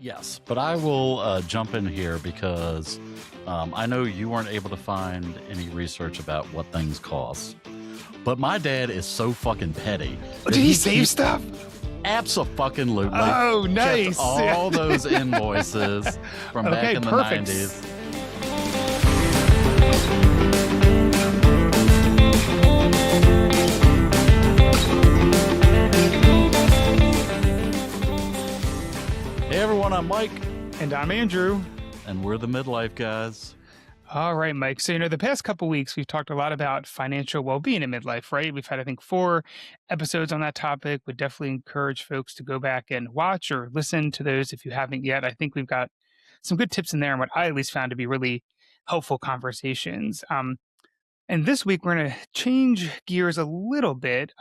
Yes, but I will jump in here because I know you weren't able to find any research about what things cost. But my dad is so fucking petty Oh, that did he save stuff? Abso-fucking-lutely Oh, kept nice. all those invoices from back Okay, in the perfect. 90s. Hey everyone, I'm Mike, And I'm Andrew. and we're the Midlife Guys. All right, Mike. So, the past couple weeks, we've talked a lot about financial well-being in midlife, right? We've had, I think, 4 episodes on that topic. Would definitely encourage folks to go back and watch or listen to those if you haven't yet. I think we've got some good tips in there and what I at least found to be really helpful conversations. And this week, we're going to change gears a little bit.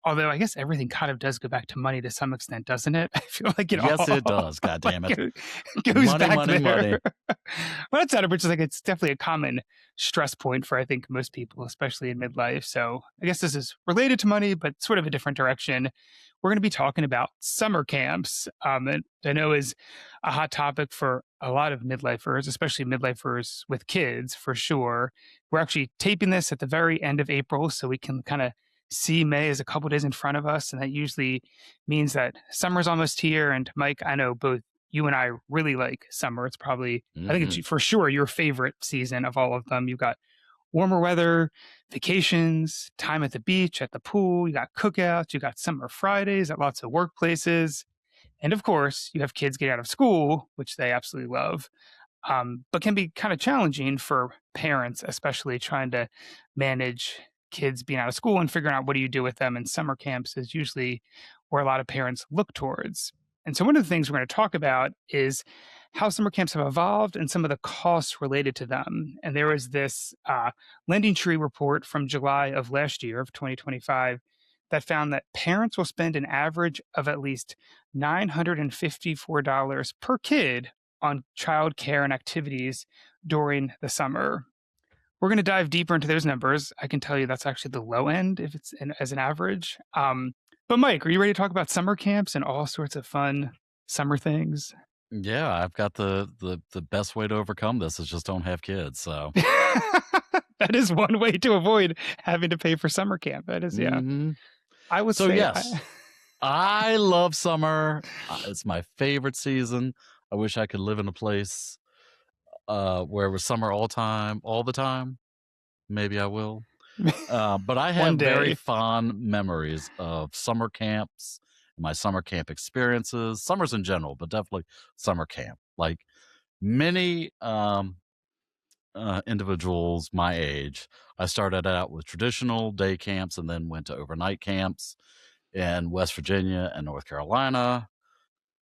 Although I guess everything kind of does go back to money to some extent, doesn't it? I feel like it Yes, all it does, goddammit. goes Money, back money, there. money. Well, that's out of which is like it's definitely a common stress point for I think most people, especially in midlife. So I guess this is related to money, but sort of a different direction. We're going to be talking about summer camps. And I know is a hot topic for a lot of midlifers, especially midlifers with kids for sure. We're actually taping this at the very end of April, so we can kind of see May as a couple days in front of us. And that usually means that summer's almost here. And Mike, I know both you and I really like summer. It's probably, I think it's for sure your favorite season of all of them. You've got warmer weather, vacations, time at the beach, at the pool. You got cookouts, you got summer Fridays at lots of workplaces. And of course, you have kids get out of school, which they absolutely love, but can be kind of challenging for parents, especially trying to manage kids being out of school and figuring out what do you do with them. And summer camps is usually where a lot of parents look towards. And so, one of the things we're going to talk about is how summer camps have evolved and some of the costs related to them. And there was this Lending Tree report from July of last year, of 2025, that found that parents will spend an average of at least $954 per kid on childcare and activities during the summer. We're going to dive deeper into those numbers. I can tell you that's actually the low end if it's as an average. But Mike, are you ready to talk about summer camps and all sorts of fun summer things? Yeah, I've got the best way to overcome this is just don't have kids. So That is one way to avoid having to pay for summer camp. That is, yeah. I would So say, yes, I love summer. It's my favorite season. I wish I could live in a place where it was summer all the time. Maybe I will. But I have One day. very fond memories of summer camps, my summer camp experiences, summers in general, but definitely summer camp. Like many individuals my age, I started out with traditional day camps and then went to overnight camps in West Virginia and North Carolina.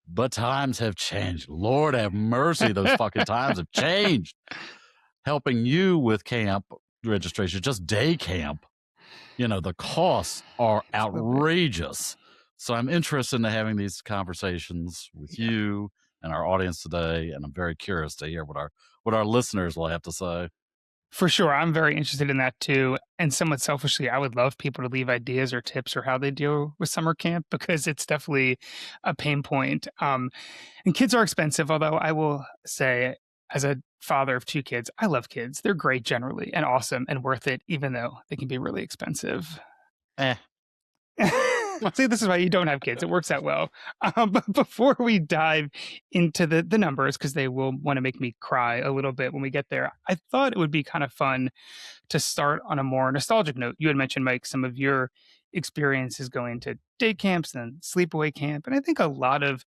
But times have changed. Lord have mercy, those fucking times have changed. Helping you with camp registration, just day camp, the costs are outrageous. So I'm interested in having these conversations with you and our audience today, and I'm very curious to hear what our listeners will have to say. For sure. I'm very interested in that too. And somewhat selfishly, I would love people to leave ideas or tips or how they deal with summer camp because it's definitely a pain point. And kids are expensive, although I will say, as a father of 2 kids, I love kids. They're great generally and awesome and worth it, even though they can be really expensive. See, this is why you don't have kids. It works out well. But before we dive into the numbers, because they will want to make me cry a little bit when we get there, I thought it would be kind of fun to start on a more nostalgic note. You had mentioned, Mike, some of your experiences going to day camps and sleepaway camp. And I think a lot of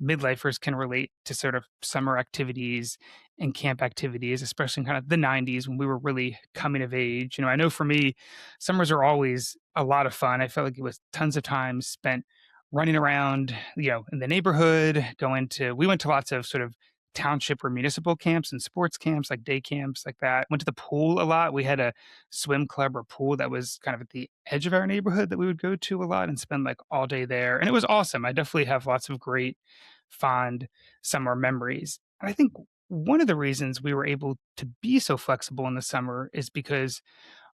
midlifers can relate to sort of summer activities and camp activities, especially in kind of the 90s when we were really coming of age. I know for me, summers are always a lot of fun. I felt like it was tons of time spent running around, in the neighborhood, we went to lots of sort of township or municipal camps and sports camps, like day camps like that. Went to the pool a lot. We had a swim club or pool that was kind of at the edge of our neighborhood that we would go to a lot and spend like all day there. And it was awesome. I definitely have lots of great, fond summer memories. And I think one of the reasons we were able to be so flexible in the summer is because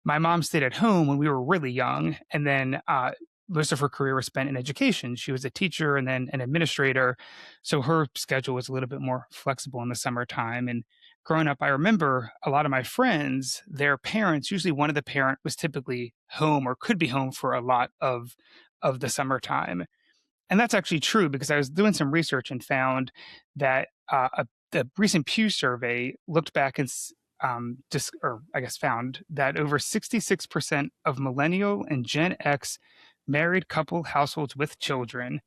my mom stayed at home when we were really young. And then most of her career was spent in education. She was a teacher and then an administrator. So her schedule was a little bit more flexible in the summertime. And growing up, I remember a lot of my friends, their parents, usually one of the parent was typically home or could be home for a lot of the summertime. And that's actually true because I was doing some research and found that the recent Pew survey looked back and just, or I guess, found that over 66% of millennial and Gen X married couple households with children,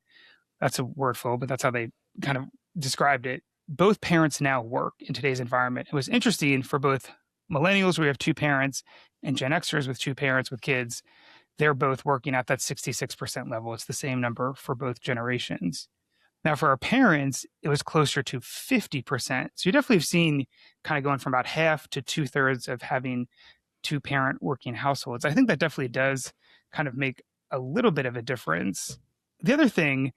that's a wordful, but that's how they kind of described it. Both parents now work in today's environment. It was interesting for both millennials, we have two parents, and Gen Xers with two parents with kids. They're both working at that 66% level. It's the same number for both generations. Now, for our parents, it was closer to 50%. So you definitely have seen kind of going from about half to two-thirds of having two parent working households. I think that definitely does kind of make a little bit of a difference. The other thing,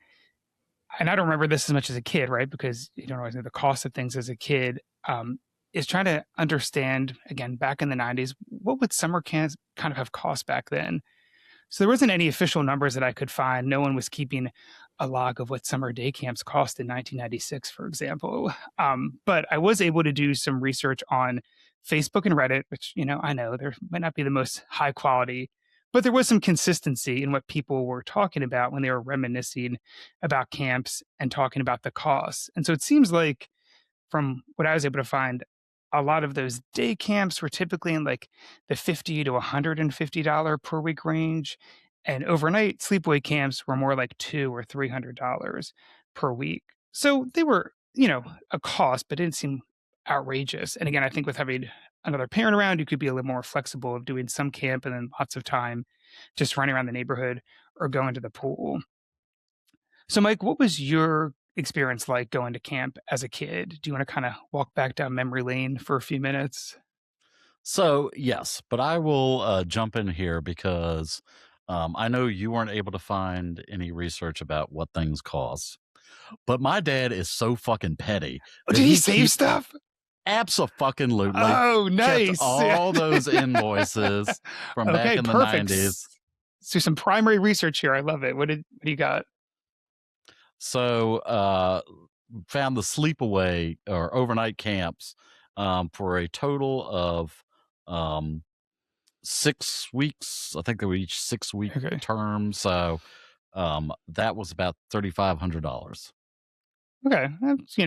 and I don't remember this as much as a kid, right? Because you don't always know the cost of things as a kid, is trying to understand, again, back in the 90s, what would summer camps kind of have cost back then? So there wasn't any official numbers that I could find. No one was keeping a log of what summer day camps cost in 1996, for example. But I was able to do some research on Facebook and Reddit, which, I know there might not be the most high quality, but there was some consistency in what people were talking about when they were reminiscing about camps and talking about the costs. And so it seems like from what I was able to find, a lot of those day camps were typically in like the $50 to $150 per week range. And overnight sleepaway camps were more like $200 or $300 per week. So they were, a cost, but didn't seem outrageous. And again, I think with having another parent around, you could be a little more flexible of doing some camp and then lots of time just running around the neighborhood or going to the pool. So, Mike, what was your experience like going to camp as a kid? Do you want to kind of walk back down memory lane for a few minutes? So, yes, but I will jump in here because I know you weren't able to find any research about what things cost. But my dad is so fucking petty Oh, that did he he save keep stuff? abso-fucking-lutely Oh, kept nice. all those invoices from back Okay, in the perfect. 90s. So some primary research here. I love it. What do you got? So, found the sleepaway or overnight camps for a total of um, 6 weeks. I think they were each 6-week Okay. terms. So, that was about $3,500. Okay. That's,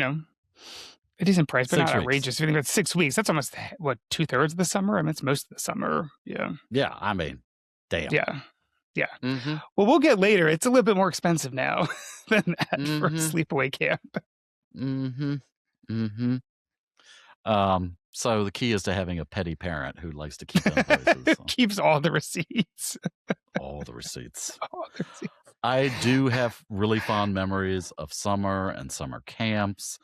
a decent price, but not 6 weeks. outrageous. If you think about 6 weeks, that's almost what, two-thirds of the summer? I mean, it's most of the summer. Yeah. Yeah, I mean, damn. Yeah. Yeah. Mhm. Well, we'll get later. It's a little bit more expensive now than that for a Mhm. sleepaway camp. Mhm. Mhm. So the key is to having a petty parent who likes to keep invoices, so Keeps all the receipts. all the receipts. All the receipts. I do have really fond memories of summer and summer camps.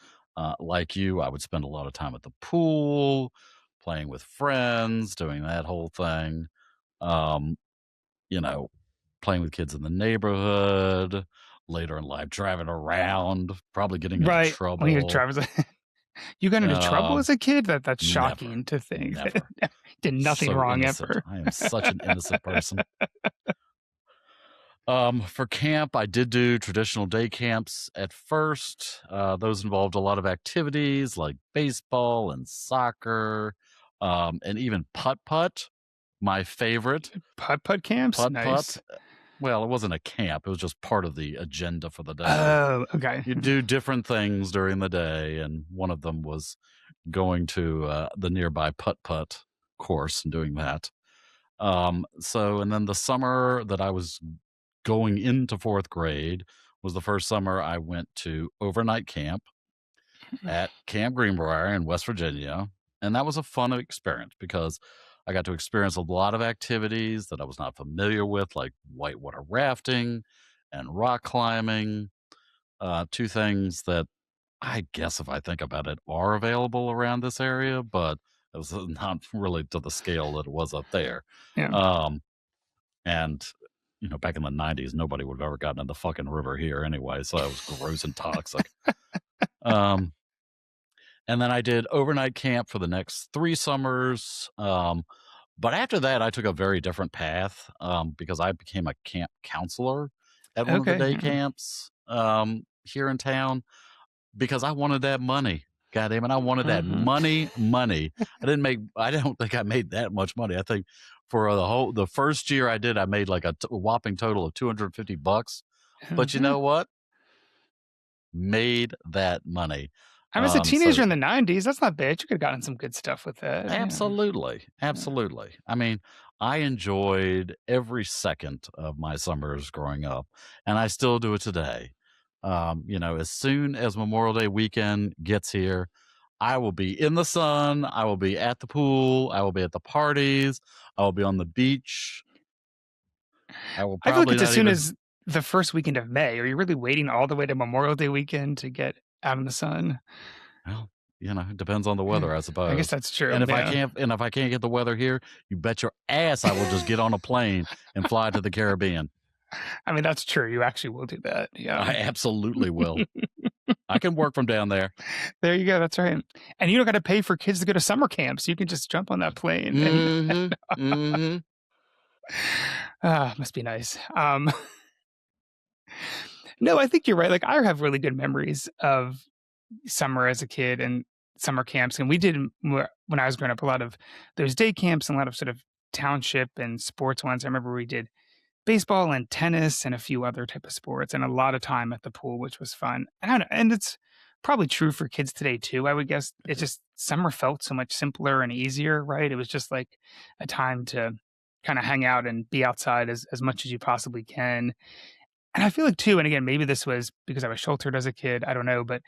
Like you, I would spend a lot of time at the pool, playing with friends, doing that whole thing. Um, you know, playing with kids in the neighborhood, later in life, driving around, probably getting into Right. When he was trouble. driving, you got into trouble Uh, as a kid? That's Never, shocking to think. never. Did nothing So wrong innocent. ever. I am such an innocent person. For camp, I did do traditional day camps at first. Those involved a lot of activities like baseball and soccer, and even putt putt. My favorite, Putt-putt camps? putt putt. Nice. Well, it wasn't a camp; it was just part of the agenda for the day. Oh, okay. You do different things during the day, and one of them was going to the nearby putt putt course and doing that. And then the summer that I was going into 4th grade was the first summer I went to overnight camp at Camp Greenbrier in West Virginia. And that was a fun experience because I got to experience a lot of activities that I was not familiar with, like whitewater rafting and rock climbing. Two things that I guess if I think about it are available around this area, but it was not really to the scale that it was up there. Yeah. Um, and back in the 90s, nobody would have ever gotten in the fucking river here anyway, so it was gross and toxic. Um, and then I did overnight camp for the next 3 summers. But after that, I took a very different path, because I became a camp counselor at one of the Okay. day camps, here in town because I wanted that money. God damn it, I wanted that Mhm. money. I don't think I made that much money. I think for the first year I did, I made like a whopping total of $250. But you Yeah. know what? Made that money. I was a So teenager in the 90s. That's not bad. You could have gotten some good stuff with that. Yeah. absolutely, Yeah. absolutely. I mean, I enjoyed every second of my summers growing up, and I still do it today. As soon as Memorial Day weekend gets here, I will be in the sun, I will be at the pool, I will be at the parties, I will be on the beach. I will I feel like probably it's as not soon even as the first weekend of May. Are you really waiting all the way to Memorial Day weekend to get out in the sun? well, it depends on the Yeah, weather, I I guess suppose. that's true. And if I Yeah. can't and if I can't get the weather here, you bet your ass I will just get on a plane and fly to the Caribbean. I mean, that's true. You actually will do that. Yeah. I absolutely will. I can work from down there. There you go. That's right. And you don't got to pay for kids to go to summer camps. You can just jump on that plane and Mhm, mhm. must be nice. No, I think you're right. Like I have really good memories of summer as a kid and summer camps. And we did when I was growing up a lot of those day camps and a lot of sort of township and sports ones. I remember we did baseball and tennis and a few other type of sports and a lot of time at the pool, which was fun. And I don't know, and it's probably true for kids today too. I would guess it's just summer felt so much simpler and easier, right? It was just like a time to kind of hang out and be outside as much as you possibly can. And I feel like too, and again, maybe this was because I was sheltered as a kid. I don't know, but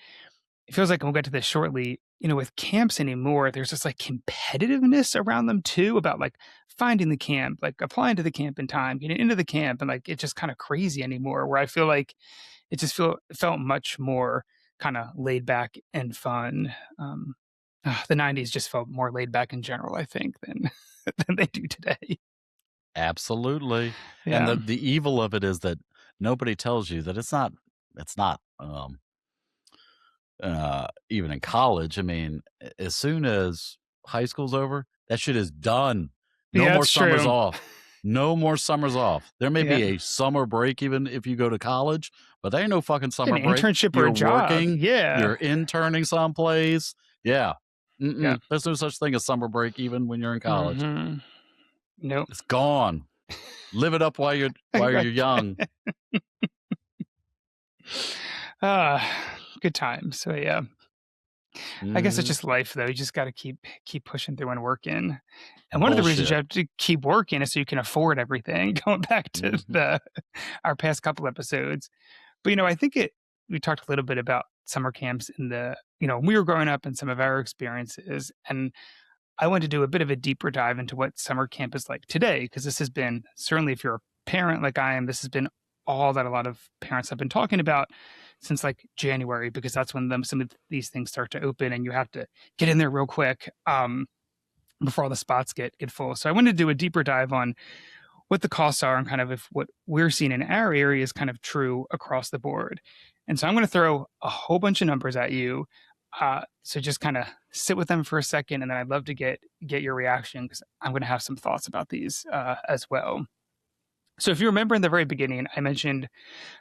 it feels like, and we'll get to this shortly, with camps anymore, there's this like competitiveness around them too about like finding the camp, like applying to the camp in time, getting into the camp, and like it's just kind of crazy anymore. Where I feel like it felt much more kind of laid back and fun. The '90s just felt more laid back in general, I think, than than they do today. Absolutely. And Yeah, the evil of it is that nobody tells you that it's not, even in college. I mean, as soon as high school's over, that shit is done. No yeah, more it's summers true. off. No more summers off. There may Yeah, be a summer break even if you go to college, but there ain't no fucking an summer break. internship or a You're job. working, Yeah, you're interning someplace. Yeah. yeah. There's no such thing as summer break even when you're in college. Hmm. Nope. It's gone. Live it up while you're young. Good time. So yeah, I guess it's Mhm. just life though. You just got to keep pushing through and working. And one of the reasons you Bullshit. have to keep working is so you can afford everything. Going back to Mhm. the our past couple episodes, but I think we talked a little bit about summer camps in the when we were growing up and some of our experiences, and I wanted to do a bit of a deeper dive into what summer camp is like today because this has been certainly if you're a parent like I am, this has been all that a lot of parents have been talking about since like January because that's when some of these things start to open and you have to get in there real quick before all the spots get full. So I wanted to do a deeper dive on what the costs are and kind of if what we're seeing in our area is kind of true across the board. And so I'm going to throw a whole bunch of numbers at you. So just kind of sit with them for a second, and then I'd love to get your reaction because I'm going to have some thoughts about these as well. So if you remember in the very beginning, I mentioned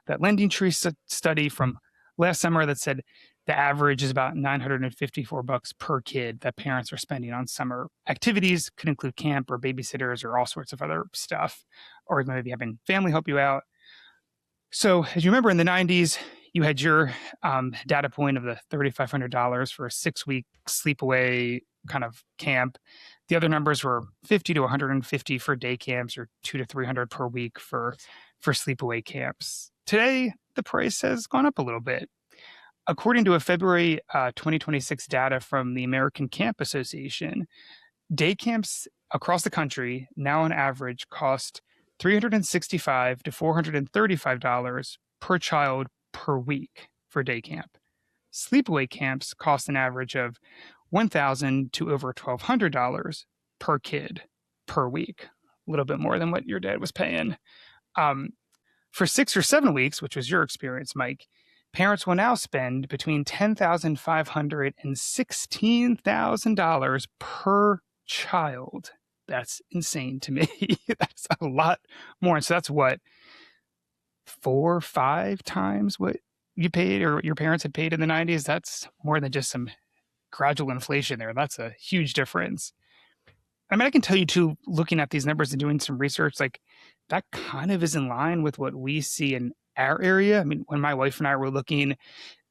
that lending tree study from last summer that said the average is about $954 per kid that parents are spending on summer activities. Could include camp or babysitters or all sorts of other stuff, or maybe having family help you out. So as you remember in the '90s, you had your data point of the $3,500 for a 6-week sleepaway kind of camp. The other numbers were 50 to 150 for day camps, or 2 to 300 per week for sleepaway camps. Today, the price has gone up a little bit. According to a February 2026 data from the American Camp Association, day camps across the country now on average cost $365 to $435 per child per week for day camp. Sleepaway camps cost an average of $1,000 to over $1,200 per kid per week, a little bit more than what your dad was paying. Um, for 6 or 7 weeks, which was your experience, Mike, parents will now spend between $10,500 and $16,000 per child That's insane to me. That's a lot more. And so that's what, 4, 5 times what you paid or what your parents had paid in the '90s? That's more than just some gradual inflation there. That's a huge difference. I mean, I can tell you too, looking at these numbers and doing some research, like that kind of is in line with what we see in our area. I mean, when my wife and I were looking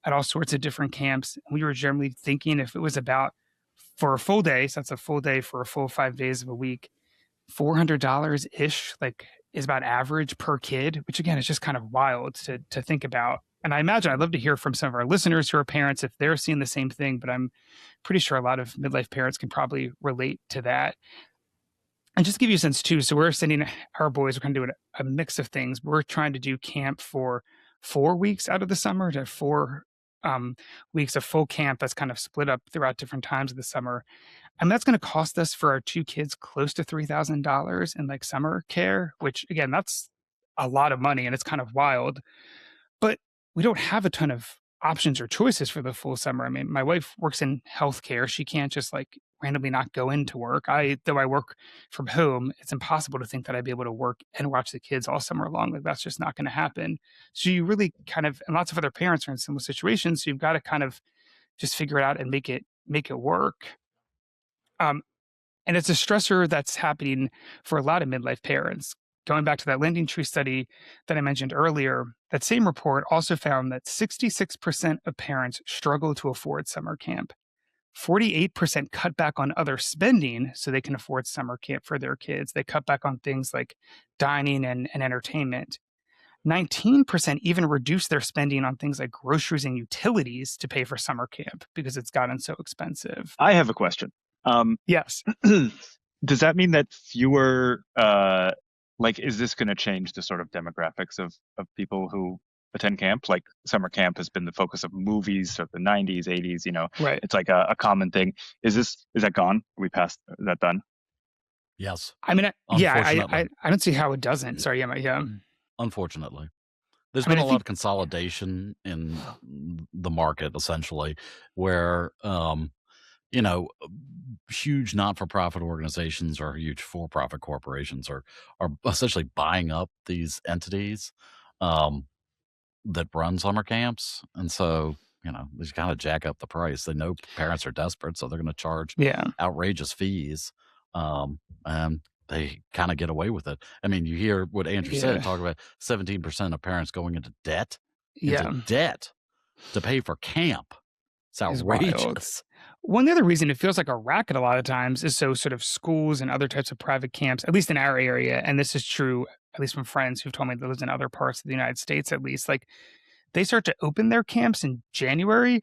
at all sorts of different camps, we were generally thinking if it was about for a full day, so that's a full day for a full 5 days of a week, $400 ish, like is about average per kid, which again is just kind of wild to think about. And I imagine I'd love to hear from some of our listeners who are parents if they're seeing the same thing, but I'm pretty sure a lot of midlife parents can probably relate to that. And just to give you a sense too, so we're sending our boys, we're kind of doing a mix of things. We're trying to do camp for 4 weeks out of the summer to 4 weeks of full camp that's kind of split up throughout different times of the summer. And that's going to cost us for our two kids close to $3,000 in like summer care, which again, that's a lot of money and it's kind of wild. But we don't have a ton of options or choices for the full summer. I mean, my wife works in healthcare. She can't just like randomly not go into work. Though I work from home, it's impossible to think that I'd be able to work and watch the kids all summer long. Like that's just not going to happen. So you really kind of, and lots of other parents are in similar situations. So you've got to kind of just figure it out and make it work. Um, and it's a stressor that's happening for a lot of midlife parents. Going back to that lending tree study that I mentioned earlier, that same report also found that 66% of parents struggle to afford summer camp. 48% cut back on other spending so they can afford summer camp for their kids. They cut back on things like dining and entertainment. 19% even reduced their spending on things like groceries and utilities to pay for summer camp because it's gotten so expensive. I have a question. Yes. Does that mean that fewer, like, is this going to change the sort of demographics of people who attend camp? Like, summer camp has been the focus of movies of the 90s, 80s, Right. it's like a common thing. Is that gone? Are we past, is that done? Yes, I mean, yeah, unfortunately. I don't see how it doesn't. Sorry, yeah. Unfortunately. There's I mean, been I a lot think of consolidation in the market essentially where, you know, huge not-for-profit organizations or huge for-profit corporations are essentially buying up these entities, um, that run summer camps, and so, they just kinda jack up the price. They know parents are desperate, so they're gonna charge yeah, outrageous fees, and they kinda get away with it. I mean, you hear what Andrew said, yeah, talk about 17% of parents going into yeah, debt to pay for camp. It's is wild. outrageous. One other reason it feels like a racket a lot of times is so sort of schools and other types of private camps, at least in our area, and this is true at least from friends who've told me that lives in other parts of the United States at least, like they start to open their camps in January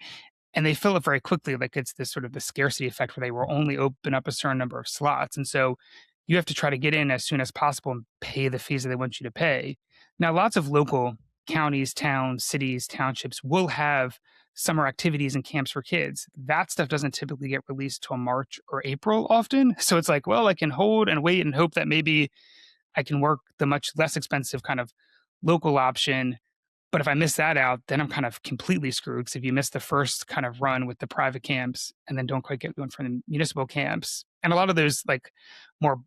and they fill it very quickly. Like it's this sort of the scarcity effect where they will only open up a certain number of slots. And so you have to try to get in as soon as possible and pay the fees that they want you to pay. Now, lots of local counties, towns, cities, townships will have summer activities and camps for kids. That stuff doesn't typically get released till March or April often. So it's like, well, I can hold and wait and hope that maybe I can work the much less expensive kind of local option, but if I miss that out, then I'm kind of completely screwed. Because if you miss the first kind of run with the private camps and then don't quite get going for the municipal camps, and a lot of those like more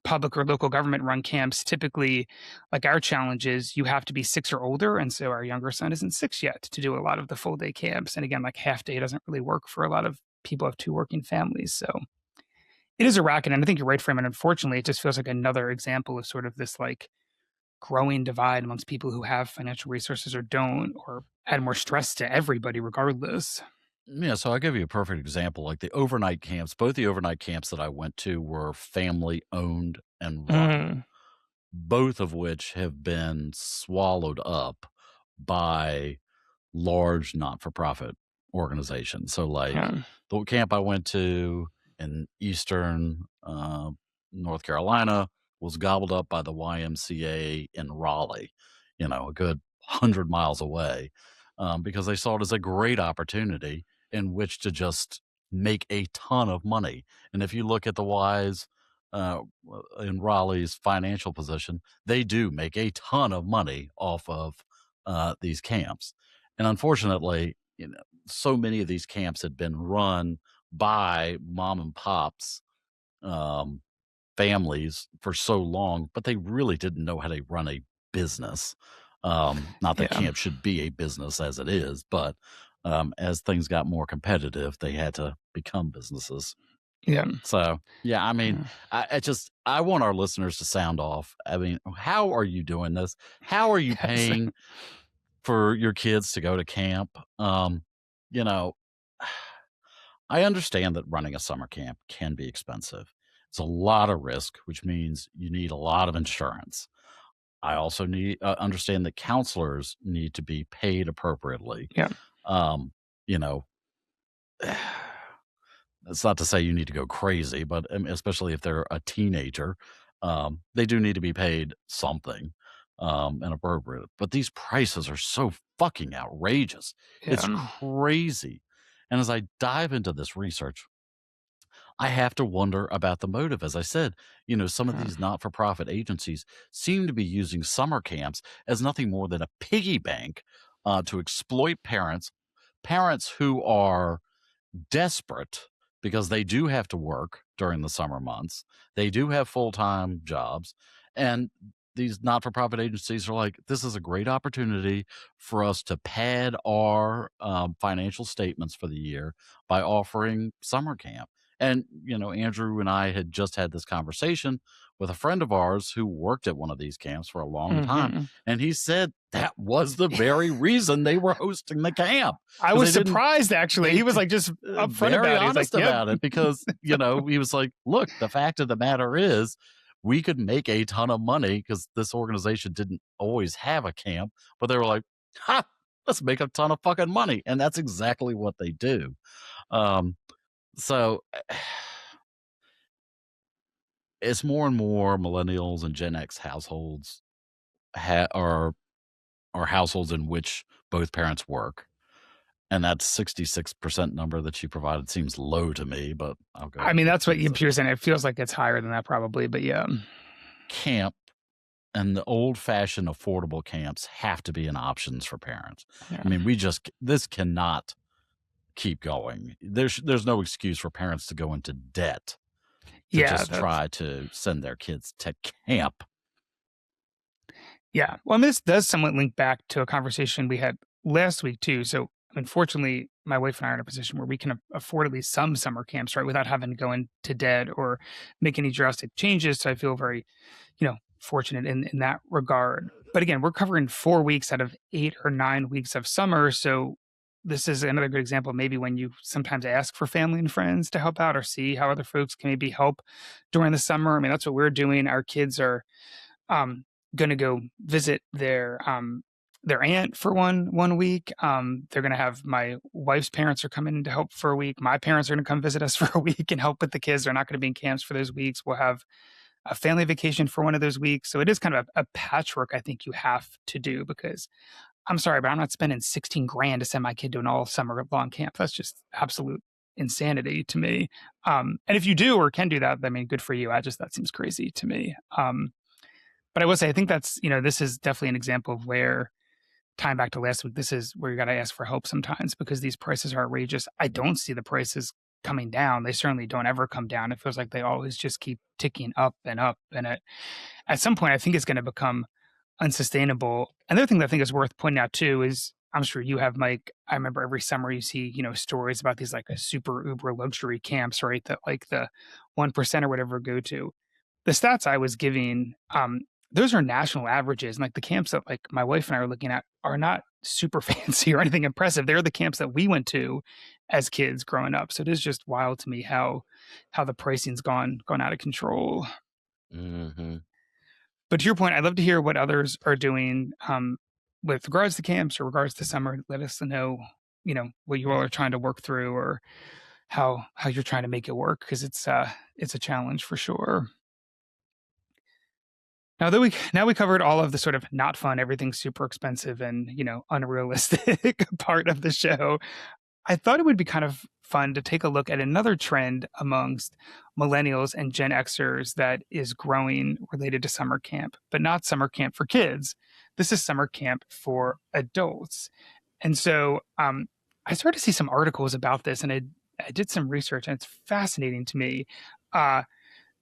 public or local government run camps, typically, like our challenge is you have to be 6 or older. And so our younger son isn't 6 yet to do a lot of the full day camps. And again, like half day doesn't really work for a lot of people who have two working families. So it is a racket. And I think you're right, Frame. And unfortunately, it just feels like another example of sort of this like growing divide amongst people who have financial resources or don't, or add more stress to everybody regardless. Yeah, so I'll give you a perfect example, like the overnight camps. Both the overnight camps that I went to were family-owned and run, Mm, both of which have been swallowed up by large not-for-profit organizations. So, like, yeah, the camp I went to in Eastern, North Carolina was gobbled up by the YMCA in Raleigh, a good 100 miles away, because they saw it as a great opportunity in which to just make a ton of money. And if you look at the Ys, in Raleigh's financial position, they do make a ton of money off of, these camps. And unfortunately, so many of these camps had been run by mom and pops, um, families for so long, but they really didn't know how to run a business. Not that Yeah. camp should be a business as it is, but as things got more competitive, they had to become businesses. Yeah. So, yeah, I mean, Yeah. I want our listeners to sound off. I mean, how are you doing this? How are you Yes. paying for your kids to go to camp? You know, I understand that running a summer camp can be expensive. It's a lot of risk, which means you need a lot of insurance. I also understand that counselors need to be paid appropriately. Yeah. Um, you know, It's not to say you need to go crazy, but especially if they're a teenager, they do need to be paid something and appropriate. But these prices are so fucking outrageous. It's Yeah. crazy. And as I dive into this research, I have to wonder about the motive. As I said, some of Yeah. these not for profit agencies seem to be using summer camps as nothing more than a piggy bank to exploit parents who are desperate because they do have to work during the summer months. They do have full-time jobs. And these not-for-profit agencies are like, this is a great opportunity for us to pad our financial statements for the year by offering summer camp. And, Andrew and I had just had this conversation with a friend of ours who worked at one of these camps for a long time. Hmm. And he said that was the very reason they were hosting the camp I because was they didn't surprised, actually. they He was like just upfront very about it. He's like, honest yep. about it because, he was like, "Look, the fact of the matter is we could make a ton of money because this organization didn't always have a camp, but they were like, ha, let's make a ton of fucking money." And that's exactly what they do. Um, so it's more and more millennials and Gen X households are households in which both parents work. And that 66% number that you provided seems low to me, but I'll go I mean, with that's what you're 66. saying. It feels like it's higher than that, probably, but yeah. Camp and the old-fashioned affordable camps have to be an options for parents. Yeah. I mean, this cannot keep going. There's no excuse for parents to go into debt to Yeah. just try to send their kids to camp. Yeah. Well, and this does somewhat link back to a conversation we had last week, too. So, unfortunately, my wife and I are in a position where we can afford at least some summer camps, right, without having to go into debt or make any drastic changes. So, I feel very, fortunate in that regard. But again, we're covering 4 weeks out of 8 or 9 weeks of summer. So, this is another good example, maybe when you sometimes ask for family and friends to help out or see how other folks can maybe help during the summer. I mean, that's what we're doing. Our kids are um, gonna go visit their aunt for one week. They're gonna have my wife's parents are coming to help for a week. My parents are gonna come visit us for a week and help with the kids. They're not gonna be in camps for those weeks. We'll have a family vacation for one of those weeks. So it is kind of a patchwork I think you have to do because I'm sorry, but I'm not spending 16 grand to send my kid to an all summer long camp. That's just absolute insanity to me. And if you do or can do that, I mean, good for you. That seems crazy to me. But I will say, I think that's, this is definitely an example of where, time back to last week, this is where you got to ask for help sometimes because these prices are outrageous. I don't see the prices coming down. They certainly don't ever come down. It feels like they always just keep ticking up and up. And at some point, I think it's going to become unsustainable. Another thing that I think is worth pointing out too is I'm sure you have, Mike. I remember every summer you see, stories about these like a super uber luxury camps, right? That like the 1% or whatever go to. The stats I was giving, those are national averages. And like the camps that like my wife and I are looking at are not super fancy or anything impressive. They're the camps that we went to as kids growing up. So it is just wild to me how the pricing's gone out of control. Hmm. But to your point, I'd love to hear what others are doing with regards to camps or regards to summer. Let us know, what you all are trying to work through or how you're trying to make it work because it's a challenge for sure. Now we covered all of the sort of not fun, everything's super expensive and, unrealistic part of the show. I thought it would be kind of fun to take a look at another trend amongst millennials and Gen Xers that is growing related to summer camp, but not summer camp for kids. This is summer camp for adults. And so I started to see some articles about this and I did some research and it's fascinating to me. Uh,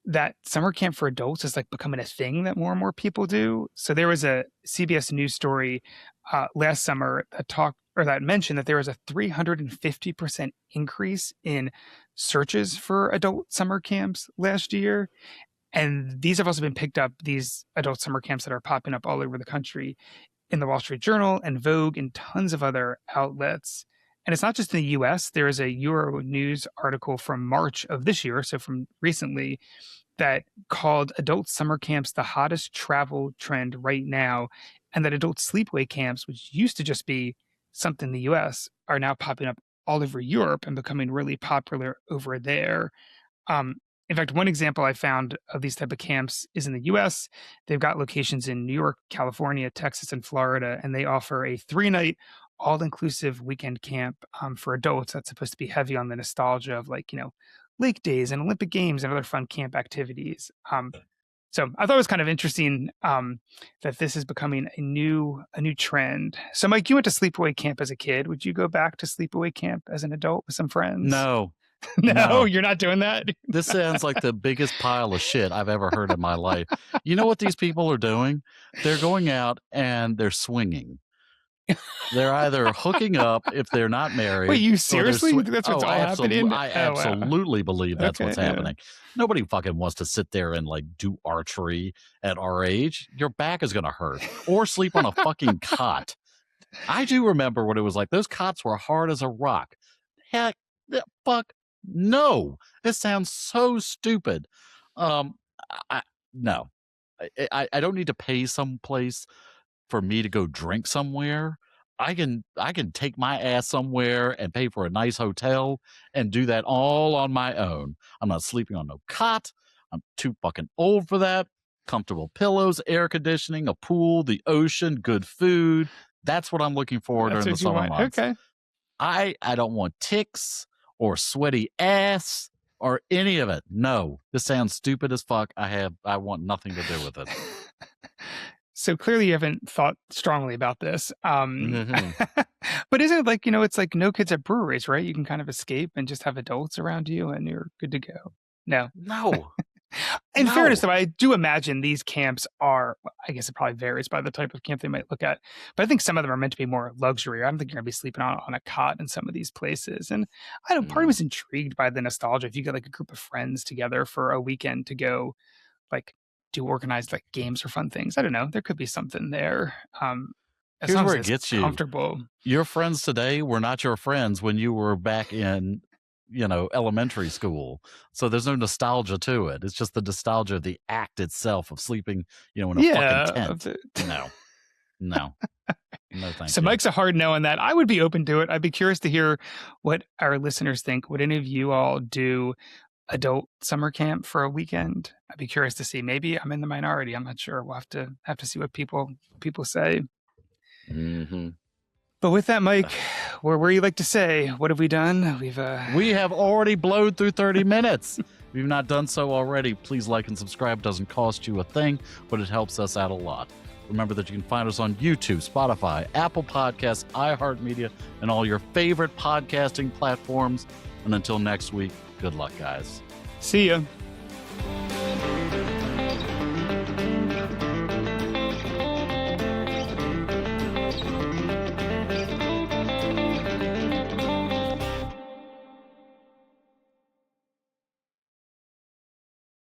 that summer camp for adults is like becoming a thing that more and more people do. So there was a CBS News story last summer that mentioned that there was a 350% increase in searches for adult summer camps last year. And these have also been picked up, these adult summer camps that are popping up all over the country, in the Wall Street Journal and Vogue and tons of other outlets. And it's not just in the US. There is a Euro News article from March of this year, so from recently, that called adult summer camps the hottest travel trend right now, and that adult sleepaway camps, which used to just be something in the US, are now popping up all over Europe and becoming really popular over there. In fact, one example I found of these type of camps is in the US. They've got locations in New York, California, Texas, and Florida, and they offer a 3-night all-inclusive weekend camp for adults that's supposed to be heavy on the nostalgia of, like, lake days and Olympic Games and other fun camp activities. So I thought it was kind of interesting that this is becoming a new trend. So Mike, you went to sleepaway camp as a kid. Would you go back to sleepaway camp as an adult with some friends? No. No, you're not doing that. This sounds like the biggest pile of shit I've ever heard in my life. You know what these people are doing? They're going out and they're swinging. They're either hooking up if they're not married. Wait, you seriously? That's what's all happening? I absolutely believe that's what's Okay, yeah. happening. Nobody fucking wants to sit there and like do archery at our age. Your back is going to hurt. Or sleep on a fucking cot. I do remember what it was like. Those cots were hard as a rock. Heck, fuck no. This sounds so stupid. No. I don't need to pay someplace for me to go drink somewhere. I can take my ass somewhere and pay for a nice hotel and do that all on my own. I'm not sleeping on no cot. I'm too fucking old for that. Comfortable pillows, air conditioning, a pool, the ocean, good food. That's what I'm looking for during the summer months. Okay. I don't want ticks or sweaty ass or any of it. No, this sounds stupid as fuck. I want nothing to do with it. So clearly you haven't thought strongly about this. Mm-hmm. But isn't it like, it's like No Kids at breweries, right? You can kind of escape and just have adults around you and you're good to go. No. In fairness, though, I do imagine these camps are, I guess it probably varies by the type of camp they might look at, but I think some of them are meant to be more luxury. I don't think you're going to be sleeping on a cot in some of these places. And I don't, part of me was intrigued by the nostalgia. If you get like a group of friends together for a weekend to go like do organized like games or fun things, I don't know, there could be something there. As Here's long where as it it's gets you. comfortable. Your friends today were not your friends when you were back in, elementary school. So there's no nostalgia to it. It's just the nostalgia of the act itself of sleeping, in a fucking tent. No, thank you. So Mike's a hard no on that. I would be open to it. I'd be curious to hear what our listeners think. Would any of you all do adult summer camp for a weekend? I'd be curious to see. Maybe I'm in the minority. I'm not sure. We'll have to see what people say. Mm-hmm. But with that, Mike, where you like to say, what have we done? We have already blown through 30 minutes. If you've not done so already, please like and subscribe. It doesn't cost you a thing, but it helps us out a lot. Remember that you can find us on YouTube, Spotify, Apple Podcasts, iHeartMedia, and all your favorite podcasting platforms. And until next week, good luck, guys. See ya.